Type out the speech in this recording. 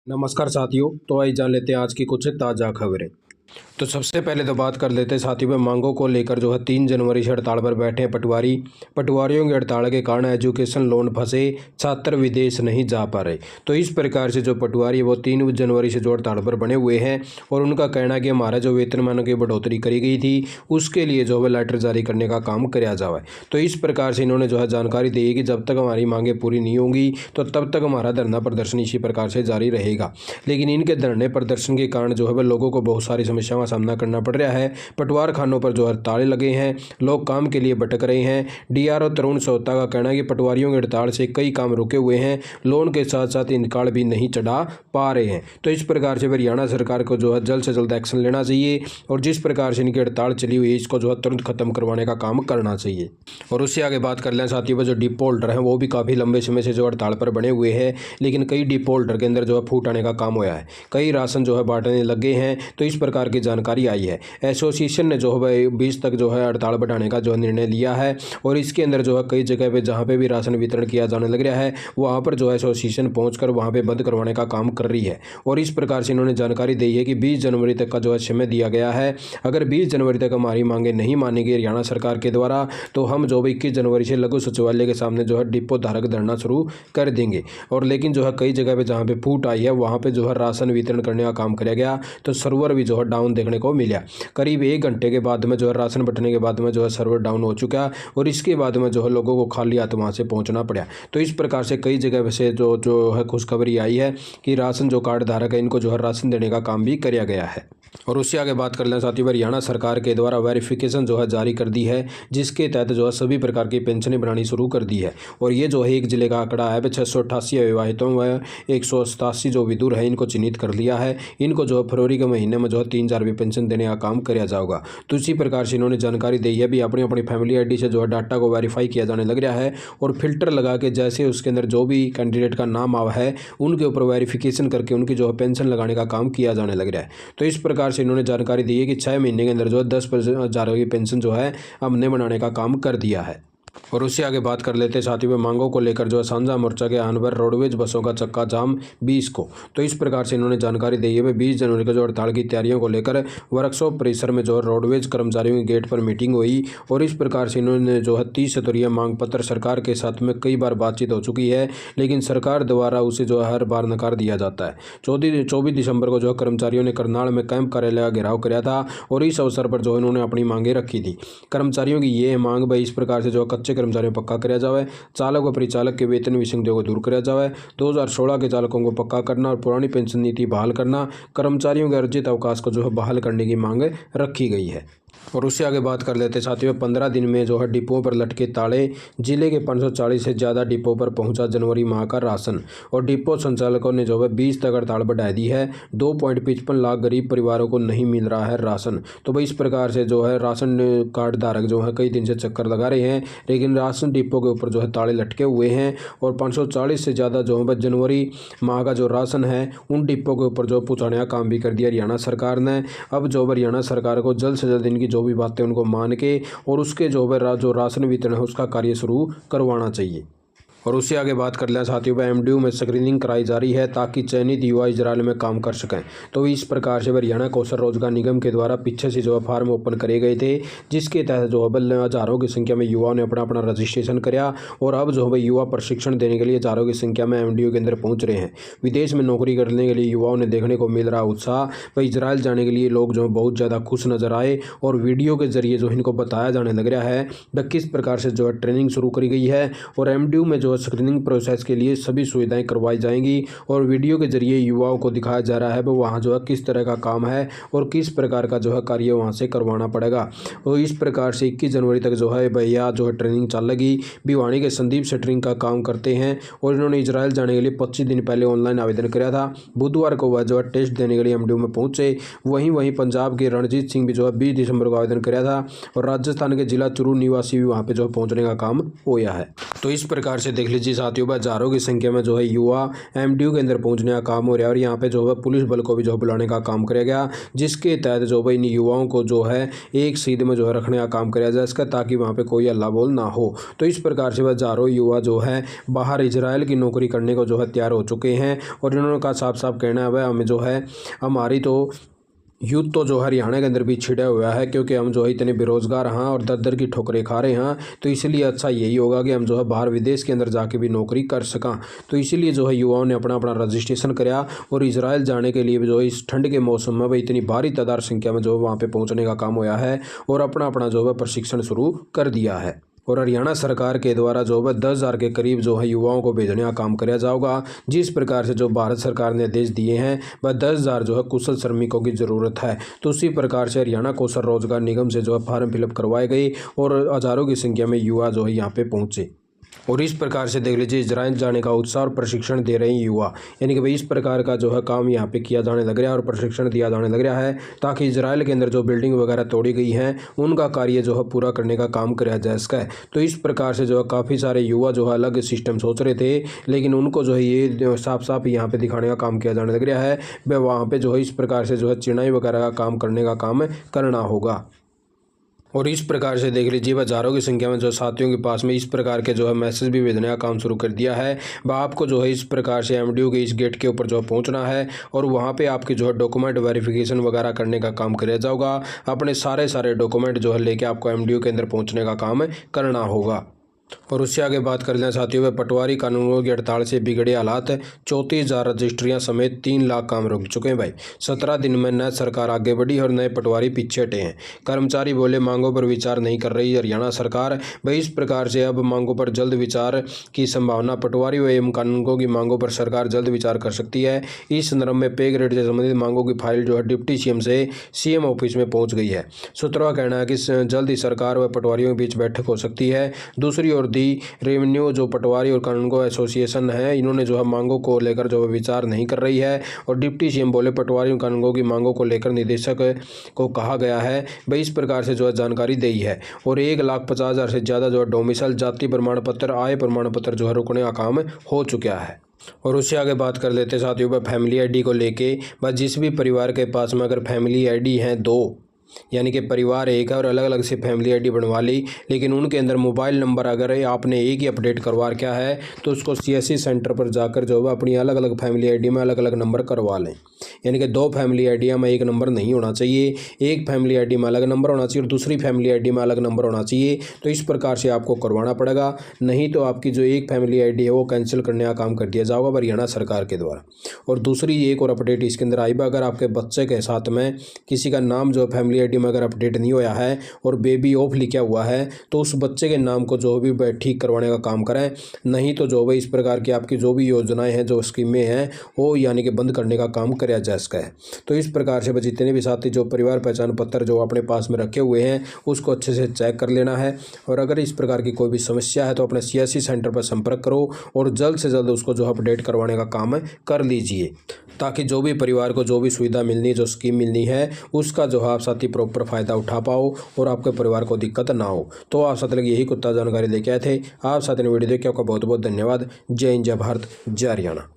नमस्कार साथियों। तो आइए जान लेते हैं आज की कुछ ताज़ा खबरें। तो सबसे पहले तो बात कर लेते हैं साथियों में मांगों को लेकर जो है 3 जनवरी से हड़ताल पर बैठे हैं पटवारियों की हड़ताल के कारण एजुकेशन लोन फंसे, छात्र विदेश नहीं जा पा रहे। तो इस प्रकार से जो पटवारी है वो 3 जनवरी से जो हड़ताल पर बने हुए हैं और उनका कहना है कि हमारा जो वेतनमान की बढ़ोतरी करी गई थी उसके लिए जो है लेटर जारी करने का काम कराया जाए। तो इस प्रकार से इन्होंने जो है जानकारी दी है कि जब तक हमारी मांगें पूरी नहीं होंगी तो तब तक हमारा धरना प्रदर्शन इसी प्रकार से जारी रहेगा। लेकिन इनके धरने प्रदर्शन के कारण जो है लोगों को बहुत सारी समस्याओं का सामना करना पड़ रहा है। पटवार खानों पर जो हड़तालें लगे हैं, लोग काम के लिए भटक रहे हैं। डीआरओ तरुण सोहता का कहना है कि पटवारियों की हड़ताल से कई काम रुके हुए हैं, लोन के साथ साथ इनकाल भी नहीं चढ़ा पा रहे हैं। तो इस प्रकार से हरियाणा सरकार को जो है जल्द से जल्द एक्शन लेना चाहिए और जिस प्रकार से इनकी हड़ताल चली हुई है इसको जो है तुरंत खत्म करवाने का काम करना चाहिए। और उससे आगे बात कर लें साथियों, जो डिपो होल्डर हैं वो भी काफ़ी लंबे समय से जो हड़ताल पर बने हुए हैं, लेकिन कई डिपो होल्डर के अंदर जो है फूट आने का काम हुआ है, कई राशन जो है बांटने लगे हैं। तो इस प्रकार की जानकारी आई है। एसोसिएशन ने जो है 20 तक जो है हड़ताल बढ़ाने का जो निर्णय लिया है और इसके अंदर जो है कई जगह पे जहाँ पे भी राशन वितरण किया जाने लग रहा है वहाँ पर जो है एसोसिएशन पहुँचकर वहाँ पे बंद करवाने का काम कर रही है। और इस प्रकार से इन्होंने जानकारी दी है कि 20 जनवरी तक का जो है समय दिया गया है। अगर 20 जनवरी तक हमारी मांगे नहीं मानी गई हरियाणा सरकार के द्वारा तो हम जो 21 जनवरी से लघु सचिवालय के सामने जो है डिपो धारक धरना शुरू कर देंगे। और लेकिन जो है कई जगह पे जहाँ पे फूट आई है वहाँ पे जो है राशन वितरण करने का काम किया गया तो सर्वर भी जो है डाउन देखने को मिला। करीब 1 घंटे के बाद में जो है राशन बंटने के बाद में जो है सर्वर डाउन हो चुका और इसके बाद में जो है लोगों को खाली हाथ वहाँ से पहुँचना पड़ा। तो इस प्रकार से कई जगह से जो है खुशखबरी आई है कि राशन जो कार्ड धारक है इनको जो है राशन देने का काम भी किया गया है। और उससे आगे बात कर लें साथियों, हरियाणा सरकार के द्वारा वेरिफिकेशन जो है जारी कर दी है जिसके तहत जो है सभी प्रकार की पेंशनें बनानी शुरू कर दी है। और ये जो है एक जिले का आंकड़ा है 688 अविवाहितों व 187 जो विधुर है इनको चिन्हित कर लिया है। इनको जो है फरवरी के महीने में जो है 3000 रुपये पेंशन देने का काम किया जाएगा। तो इसी प्रकार से इन्होंने जानकारी दी है भी अपनी अपनी फैमिली ID से जो है डाटा को वेरीफाई किया जाने लग रहा है और फिल्टर लगा के जैसे उसके अंदर जो भी कैंडिडेट का नाम आवा है उनके ऊपर वेरिफिकेशन करके उनकी जो है पेंशन लगाने का काम किया जाने लग रहा है। तो इस प्रकार से इन्होंने जानकारी दी है कि 6 महीने के अंदर जो है 10,000 की पेंशन जो है हमने बनाने का काम कर दिया है। और उससे आगे बात कर लेते हैं साथियों में मांगों को लेकर जो है साझा मोर्चा के आह्वान पर रोडवेज बसों का चक्का जाम 20 को। तो इस प्रकार से इन्होंने जानकारी दी है 20 जनवरी को जो हड़ताल की तैयारियों को लेकर वर्कशॉप परिसर में जो है रोडवेज कर्मचारियों के गेट पर मीटिंग हुई और इस प्रकार से इन्होंने जो है 30 सूत्रीय मांग पत्र सरकार के साथ में कई बार बातचीत हो चुकी है लेकिन सरकार द्वारा उसे जो है हर बार नकार दिया जाता है। 24 दिसंबर को जो है कर्मचारियों ने करनाल में कैंप कार्यालय का घेराव कराया था और इस अवसर पर जो इन्होंने अपनी मांगें रखी थी। कर्मचारियों की ये मांग भाई इस प्रकार से जो कच्चे कर्मचारियों को पक्का कराया जाए, चालक व परिचालक के वेतन विसंगतियों को दूर कराया जाए, 2016 के चालकों को पक्का करना और पुरानी पेंशन नीति बहाल करना, कर्मचारियों के अर्जित अवकाश को जो है बहाल करने की मांग रखी गई है। और उससे आगे बात कर लेते हैं साथियों 15 दिन में जो है डिपों पर लटके ताले, जिले के 540 से ज़्यादा डिपो पर पहुंचा जनवरी माह का राशन और डिपो संचालकों ने जो है 20 तक हड़ताल बढ़ा दी है। 2.55 लाख गरीब परिवारों को नहीं मिल रहा है राशन। तो भाई इस प्रकार से जो है राशन कार्ड धारक जो है कई दिन से चक्कर लगा रहे हैं लेकिन राशन डिपो के ऊपर जो है ताले लटके हुए हैं और 540 से ज़्यादा जो है जनवरी माह का जो राशन है उन डिपो के ऊपर जो पहुँचाने का काम भी कर दिया हरियाणा सरकार ने। अब जो हरियाणा सरकार को जल्द से जल्द इनकी जो भी बातें उनको मान के और उसके जो राशन वितरण है उसका कार्य शुरू करवाना चाहिए। और उससे आगे बात कर लें साथियों MDU में स्क्रीनिंग कराई जा रही है ताकि चयनित युवा इजराइल में काम कर सकें। तो इस प्रकार से हरियाणा कौशल रोजगार निगम के द्वारा पीछे से जो है फार्म ओपन करे गए थे जिसके तहत जो है हज़ारों की संख्या में युवाओं ने अपना अपना रजिस्ट्रेशन कराया और अब जो है युवा प्रशिक्षण देने के लिए हज़ारों की संख्या में MDU के अंदर पहुँच रहे हैं। विदेश में नौकरी करने के लिए युवाओं ने देखने को मिल रहा उत्साह। वह इजराइल जाने के लिए लोग जो है बहुत ज़्यादा खुश नजर आए और वीडियो के जरिए जो इनको बताया जाने लग रहा है वह किस प्रकार से जो है ट्रेनिंग शुरू करी गई है और MDU में जो स्क्रीनिंग प्रोसेस के लिए सभी सुविधाएं करवाई जाएंगी और वीडियो के जरिए युवाओं को दिखाया जा रहा है वो वहाँ जो है किस तरह का काम है और किस प्रकार का जो है कार्य वहाँ से करवाना पड़ेगा। और इस प्रकार से 21 जनवरी तक जो है भैया जो है ट्रेनिंग चलेगी। भिवानी के संदीप सेटरिंग का काम करते हैं और इन्होंने इजराइल जाने के लिए 25 दिन पहले ऑनलाइन आवेदन कराया था। बुधवार को वह जो है टेस्ट देने के लिए MDU में पहुंचे। वहीं पंजाब के रणजीत सिंह भी जो है 20 दिसंबर को आवेदन कराया था और राजस्थान के जिला चुरू निवासी भी वहाँ पे जो है पहुँचने का काम होया है। तो इस प्रकार से देख लीजिए साथियों, हजारों की संख्या में जो है युवा एमडीयू के अंदर पहुंचने का काम हो रहा है और यहाँ पे जो है पुलिस बल को भी जो है बुलाने का काम किया गया, जिसके तहत जो है इन युवाओं को जो है एक सीध में जो है रखने का काम किया जाए इसका, ताकि वहाँ पे कोई हल्ला बोल ना हो। तो इस प्रकार से हजारों युवा जो है बाहर इजराइल की नौकरी करने को जो है तैयार हो चुके हैं और इन्होंने कहा साफ साफ कहना है, हमें जो है हमारी तो यूथ तो जो हरियाणा के अंदर भी छिड़ा हुआ है, क्योंकि हम जो है इतने बेरोजगार हैं और दर दर की ठोकरें खा रहे हैं। तो इसलिए अच्छा यही होगा कि हम जो है बाहर विदेश के अंदर जाके भी नौकरी कर सकें। तो इसीलिए जो है युवाओं ने अपना अपना रजिस्ट्रेशन कराया और इजराइल जाने के लिए जो है इस ठंड के मौसम में भाई इतनी भारी तादाद संख्या में जो है वहाँ पर पहुँचने का काम होया है और अपना अपना जो है प्रशिक्षण शुरू कर दिया है। और हरियाणा सरकार के द्वारा जो है 10,000 के करीब जो है युवाओं को भेजने का काम किया जाएगा। जिस प्रकार से जो भारत सरकार ने आदेश दिए हैं वह 10,000 जो है कुशल श्रमिकों की ज़रूरत है। तो उसी प्रकार से हरियाणा कौशल रोजगार निगम से जो है फार्म फिलअप करवाए गए और हज़ारों की संख्या में युवा जो है यहाँ पे पहुँचे और इस प्रकार से देख लीजिए इजराइल जाने का उत्साह और प्रशिक्षण दे रहे हैं युवा। यानी कि भाई इस प्रकार का जो है काम यहाँ पे किया जाने लग रहा है और प्रशिक्षण दिया जाने लग रहा है, ताकि इजराइल के अंदर जो बिल्डिंग वगैरह तोड़ी गई हैं उनका कार्य जो है पूरा करने का काम किया जा सका है। तो इस प्रकार से जो है काफ़ी सारे युवा जो है अलग सिस्टम सोच रहे थे, लेकिन उनको जो है ये साफ साफ यहाँ पर दिखाने का काम किया जाने लग रहा है। वह वहाँ पर जो है इस प्रकार से जो है चिनाई वगैरह का काम करने का काम करना होगा। और इस प्रकार से देख लीजिए हज़ारों की संख्या में जो साथियों के पास में इस प्रकार के जो है मैसेज भी भेजने का काम शुरू कर दिया है। वह आपको जो है इस प्रकार से एमडीयू के इस गेट के ऊपर जो है पहुंचना है और वहां पे आपके जो है डॉक्यूमेंट वेरिफिकेशन वगैरह करने का काम किया जाएगा। अपने सारे डॉक्यूमेंट जो है लेके आपको एमडीयू के अंदर पहुँचने का काम करना होगा। और उससे आगे बात कर लें साथियों, वे पटवारी कानूनों की हड़ताल से बिगड़े हालात, 34,000 रजिस्ट्रियां समेत 3 लाख काम रुक चुके हैं। भाई 17 दिन में नए सरकार आगे बढ़ी और नए पटवारी पीछे हटे हैं। कर्मचारी बोले मांगों पर विचार नहीं कर रही हरियाणा सरकार। भाई इस प्रकार से अब मांगों पर जल्द विचार की संभावना, पटवारी एवं कानूनों की मांगों पर सरकार जल्द विचार कर सकती है। इस संदर्भ में पे ग्रेड से संबंधित मांगों की फाइल जो है डिप्टी सीएम से सीएम ऑफिस में पहुंच गई है। सूत्रों का कहना है कि जल्द ही सरकार व पटवारियों के बीच बैठक हो सकती है। दूसरी और दी रेवेन्यू जो पटवारी और कानूनगो एसोसिएशन है, इन्होंने जो है मांगों को लेकर जो है विचार नहीं कर रही है और डिप्टी सीएम बोले पटवारी और कानूनगो की मांगों को लेकर निदेशक को कहा गया है। भाई इस प्रकार से जो है जानकारी दी है और 1,50,000 से ज़्यादा जो है डोमिसाइल, जाति प्रमाण पत्र, आय प्रमाण पत्र जो है रुकने का काम हो चुका है। और उससे आगे बात कर लेते साथियों पर फैमिली आईडी को लेके। बस जिस भी परिवार के पास में अगर फैमिली आईडी हैं 2, यानी कि परिवार एक है और अलग अलग से फैमिली आईडी बनवा ली, लेकिन उनके अंदर मोबाइल नंबर अगर आपने एक ही अपडेट करवा रखा है तो उसको सीएससी सेंटर पर जाकर जो है अपनी अलग अलग फैमिली आईडी में अलग अलग नंबर करवा लें। यानी कि 2 फैमिली आईडियाँ में एक नंबर नहीं होना चाहिए, एक फैमिली आईडी में अलग नंबर होना चाहिए और दूसरी फैमिली आईडी में अलग नंबर होना चाहिए। तो इस प्रकार से आपको करवाना पड़ेगा, नहीं तो आपकी जो एक फैमिली आईडी है वो कैंसिल करने का काम कर दिया जाएगा हरियाणा सरकार के द्वारा। और दूसरी एक और अपडेट इसके अंदर आई, अगर आपके बच्चे के साथ में किसी का नाम जो फैमिली आईडी में अगर अपडेट नहीं होया है और बेबी ऑफ लिखा हुआ है तो उस बच्चे के नाम को जो भी ठीक करवाने का काम करें, नहीं तो जो भी इस प्रकार की आपकी जो भी योजनाएं हैं, जो स्कीमें हैं वो यानी कि बंद करने का काम किया जा सका है। तो इस प्रकार से जितने भी साथी जो परिवार पहचान पत्र जो अपने पास में रखे हुए हैं उसको अच्छे से चेक कर लेना है और अगर इस प्रकार की कोई भी समस्या है तो अपने सीएससी सेंटर पर संपर्क करो और जल्द से जल्द उसको जो अपडेट करवाने का काम कर लीजिए, ताकि जो भी परिवार को जो भी सुविधा मिलनी, जो स्कीम मिलनी है उसका जो है आप साथी प्रॉपर फ़ायदा उठा पाओ और आपके परिवार को दिक्कत ना हो। तो आप साथ लगे यही कुत्ता जानकारी लेके आए थे। आप साथ ने वीडियो देखिए, आपका बहुत बहुत धन्यवाद। जय हिंद, जय भारत, जय हरियाणा।